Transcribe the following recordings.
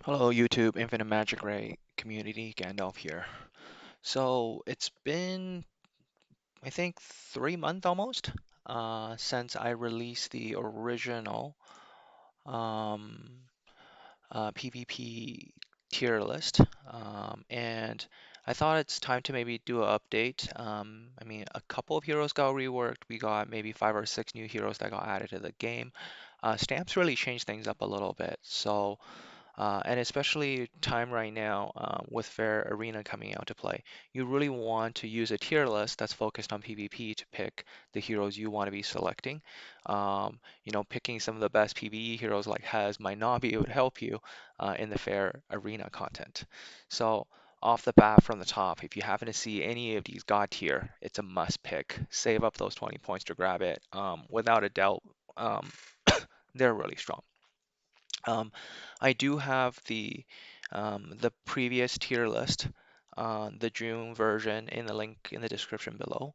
Hello YouTube, Infinite Magicraid community, Gandalf here. So it's been, I think, 3 months almost, since I released the original um, PvP tier list, and I thought it's time to maybe do an update. I mean, a couple of heroes got reworked. We got maybe 5 or 6 new heroes that got added to the game. Stamps really changed things up a little bit, so. And especially time right now with Fair Arena coming out to play, you really want to use a tier list that's focused on PvP to pick the heroes you want to be selecting. Picking some of the best PvE heroes like Hez might not be able to help you in the Fair Arena content. So off the bat from the top, if you happen to see any of these God tier, it's a must pick. Save up those 20 points to grab it. Without a doubt, um, they're really strong. Um, I do have the previous tier list, the June version in the link in the description below.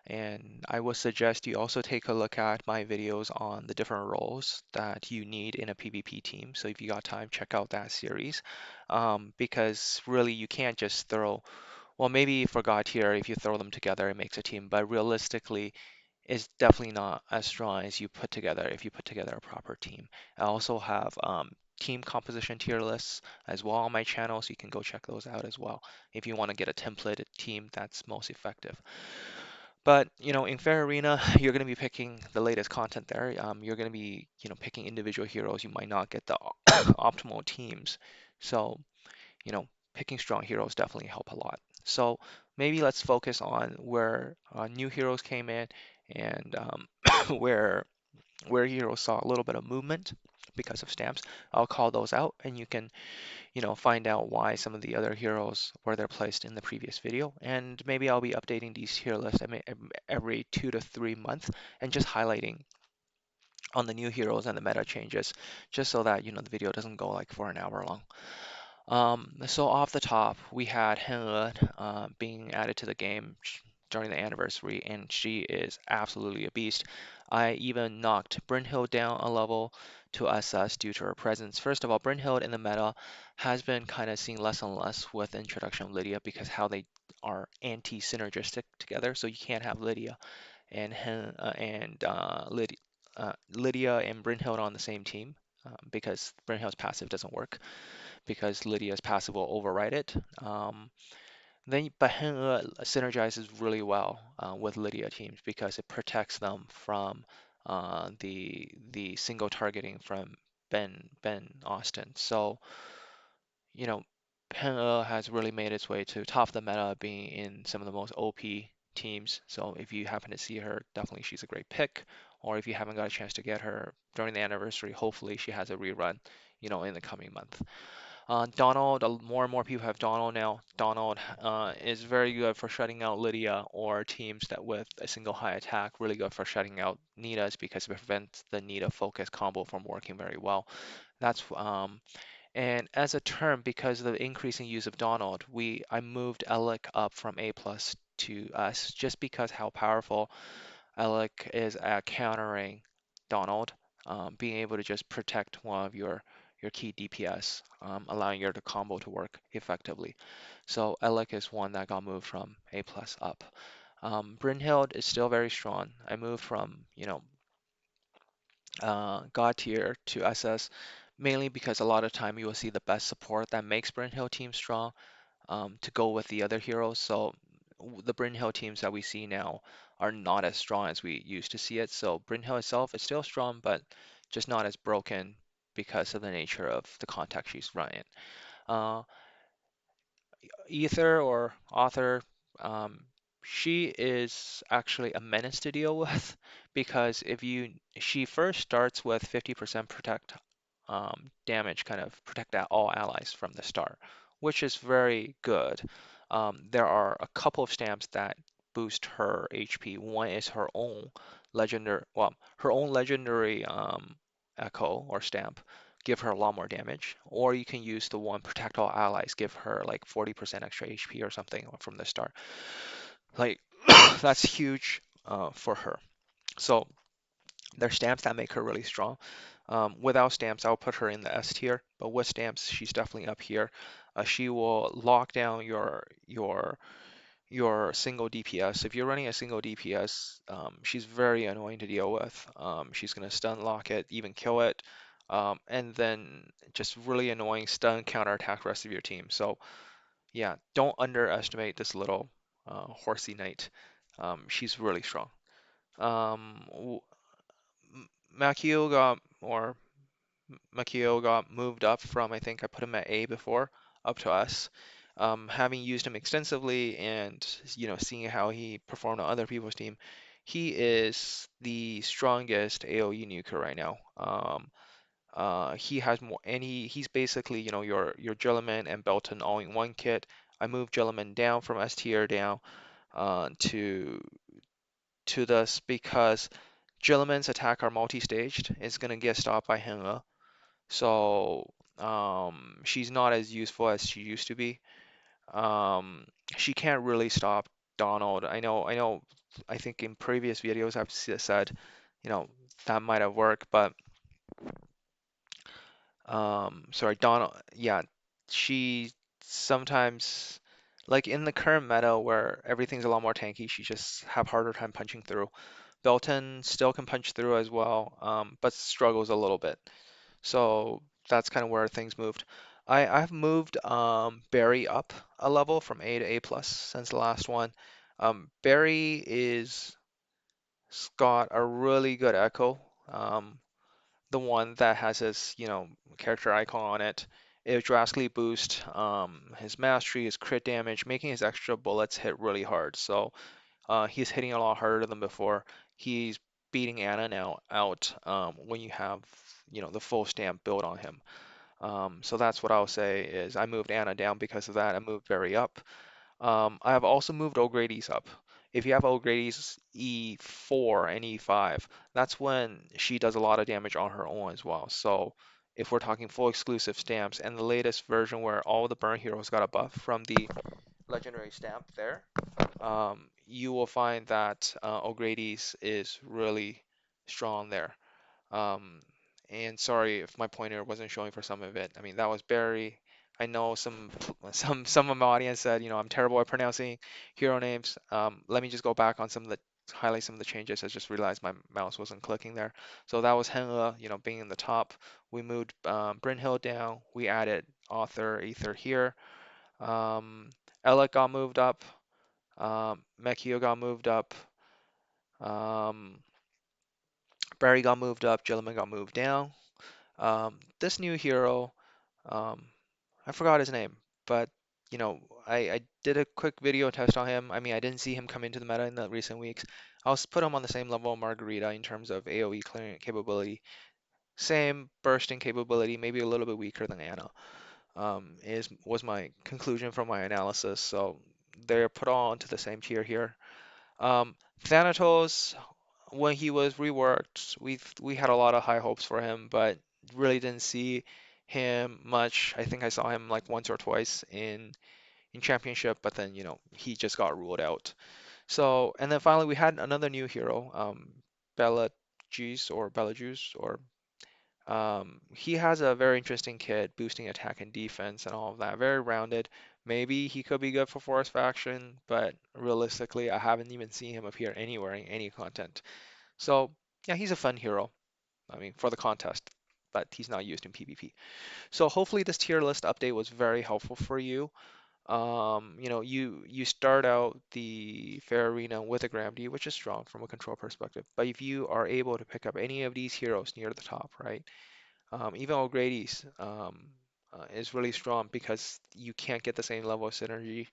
And I would suggest you also take a look at my videos on the different roles that you need in a PvP team. So if you got time, check out that series. Because really you can't just throw, well, maybe for God tier, if you throw them together, it makes a team. But realistically, is definitely not as strong as you put together if you put together a proper team. I also have team composition tier lists as well on my channel, so you can go check those out as well if you want to get a templated team that's most effective. But in Fair Arena, you're going to be picking the latest content there. You're going to be picking individual heroes. You might not get the optimal teams, so picking strong heroes definitely help a lot. So maybe let's focus on where new heroes came in and where heroes saw a little bit of movement because of stamps. I'll call those out, and you can find out why some of the other heroes where they're placed in the previous video. And maybe I'll be updating these tier lists every 2 to 3 months and just highlighting on the new heroes and the meta changes, just so that the video doesn't go like for an hour long. So off the top, we had Henle being added to the game during the anniversary, and she is absolutely a beast. I even knocked Brynhild down a level to SS due to her presence. First of all, Brynhild in the meta has been kind of seen less and less with the introduction of Lydia because how they are anti-synergistic together. So you can't have Lydia and Lydia and Brynhild on the same team because Brynhild's passive doesn't work because Lydia's passive will override it. But Heng synergizes really well with Lydia teams because it protects them from the single targeting from Ben Austin. So you know Heng has really made its way to top of the meta, being in some of the most OP teams. So if you happen to see her, definitely she's a great pick. Or if you haven't got a chance to get her during the anniversary, hopefully she has a rerun, in the coming month. Donald, more and more people have Donald now. Donald is very good for shutting out Lydia or teams that with a single high attack, really good for shutting out Nida's because it prevents the Nida focus combo from working very well. That's and as a term, because of the increasing use of Donald, I moved Alec up from A plus to S just because how powerful Alec is at countering Donald, being able to just protect one of your key DPS, allowing your combo to work effectively. So Alec is one that got moved from A plus up. Brynhild is still very strong. I moved from God tier to SS mainly because a lot of time you will see the best support that makes Brynhild team strong to go with the other heroes. So the Brynhild teams that we see now are not as strong as we used to see it. So Brynhild itself is still strong, but just not as broken because of the nature of the context she's running. Uh, Ether or Author, um, she is actually a menace to deal with because she first starts with 50% protect damage, kind of protect all allies from the start, which is very good. There are a couple of stamps that boost her HP. One is her own legendary echo or stamp, give her a lot more damage. Or you can use the one protect all allies, give her like 40% extra HP or something from the start. Like that's huge for her. So there's stamps that make her really strong. Without stamps, I'll put her in the S tier, but with stamps, she's definitely up here. She will lock down your single DPS. If you're running a single DPS, she's very annoying to deal with. She's gonna stun lock it, even kill it, and then just really annoying stun counterattack the rest of your team. So yeah, don't underestimate this little horsey knight. She's really strong. Um, Makio got or Makio got moved up from, I think I put him at A before, up to S. Having used him extensively and seeing how he performed on other people's team, he is the strongest AoE nuker right now. He has more, and he's basically your Jelliman and Belton all in one kit. I moved Jelliman down from S tier down to this because Jelliman's attack are multi-staged. It's gonna get stopped by Henle. So she's not as useful as she used to be. Um, she can't really stop Donald. I think in previous videos I've said, you know, that might have worked, but sorry, Donald, yeah, she sometimes, like in the current meta where everything's a lot more tanky, she just have harder time punching through. Belton still can punch through as well, but struggles a little bit. So that's kind of where things moved. I've moved Barry up a level from A to A plus since the last one. Barry is got a really good echo. The one that has his character icon on it. It drastically boosts his mastery, his crit damage, making his extra bullets hit really hard. So he's hitting a lot harder than before. He's beating Anna now out when you have the full stamp build on him. So that's what I'll say is I moved Anna down because of that. I moved Barry up. I have also moved O'Grady's up. If you have O'Grady's E4 and E5, that's when she does a lot of damage on her own as well. So if we're talking full exclusive stamps and the latest version where all the burn heroes got a buff from the legendary stamp there, you will find that O'Grady's is really strong there. Um, and sorry if my pointer wasn't showing for some of it. I mean, that was Barry. I know some of my audience said, I'm terrible at pronouncing hero names. Let me just go back on highlight some of the changes. I just realized my mouse wasn't clicking there. So that was Henle, being in the top. We moved Brynhild down. We added Author, Aether here. Um, Alec got moved up. Mekio got moved up. Um, Barry got moved up. Gilliman got moved down. This new hero, um, I forgot his name, but I did a quick video test on him. I mean, I didn't see him come into the meta in the recent weeks. I'll put him on the same level of Margarita in terms of AoE clearing capability. Same bursting capability, maybe a little bit weaker than Anna. Is was my conclusion from my analysis. So they're put all into the same tier here. Thanatos, when he was reworked, we had a lot of high hopes for him, but really didn't see him much. I think I saw him like once or twice in championship, but then he just got ruled out. So and then finally we had another new hero, Bella Bella Juice or he has a very interesting kit, boosting attack and defense and all of that. Very rounded. Maybe he could be good for Forest Faction, but realistically, I haven't even seen him appear anywhere in any content. So yeah, he's a fun hero. I mean, for the contest, but he's not used in PvP. So hopefully this tier list update was very helpful for you. You start out the fair arena with a Gravity, which is strong from a control perspective. But if you are able to pick up any of these heroes near the top, right? Even O'Grady's is really strong because you can't get the same level of synergy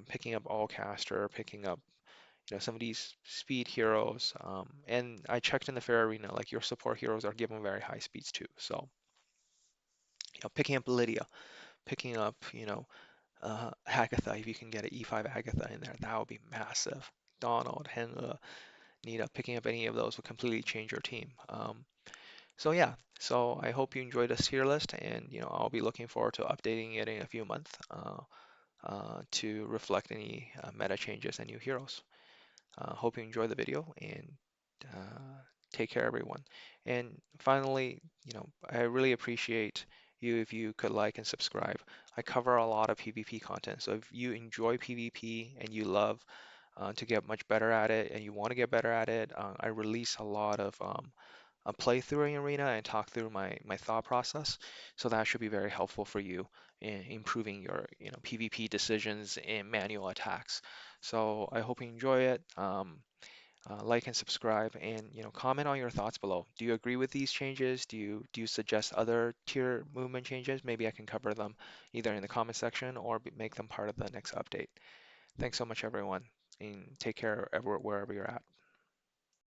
picking up Allcaster, picking up some of these speed heroes. And I checked in the fair arena, like your support heroes are given very high speeds too. So picking up Lydia, picking up Agatha, if you can get an E5 Agatha in there, that would be massive. Donald, Henla, Nita, picking up any of those would completely change your team. So yeah, so I hope you enjoyed this tier list, and I'll be looking forward to updating it in a few months to reflect any meta changes and new heroes. Hope you enjoy the video, and Take care, everyone. And finally, I really appreciate you if you could like and subscribe. I cover a lot of PvP content, so if you enjoy PvP and you love to get much better at it and you want to get better at it, I release a lot of a playthrough in Arena and talk through my thought process. So that should be very helpful for you in improving your PvP decisions and manual attacks. So I hope you enjoy it. Like and subscribe, and comment on your thoughts below. Do you agree with these changes? Do you suggest other tier movement changes? Maybe I can cover them either in the comment section or make them part of the next update. Thanks so much, everyone, and take care wherever you're at.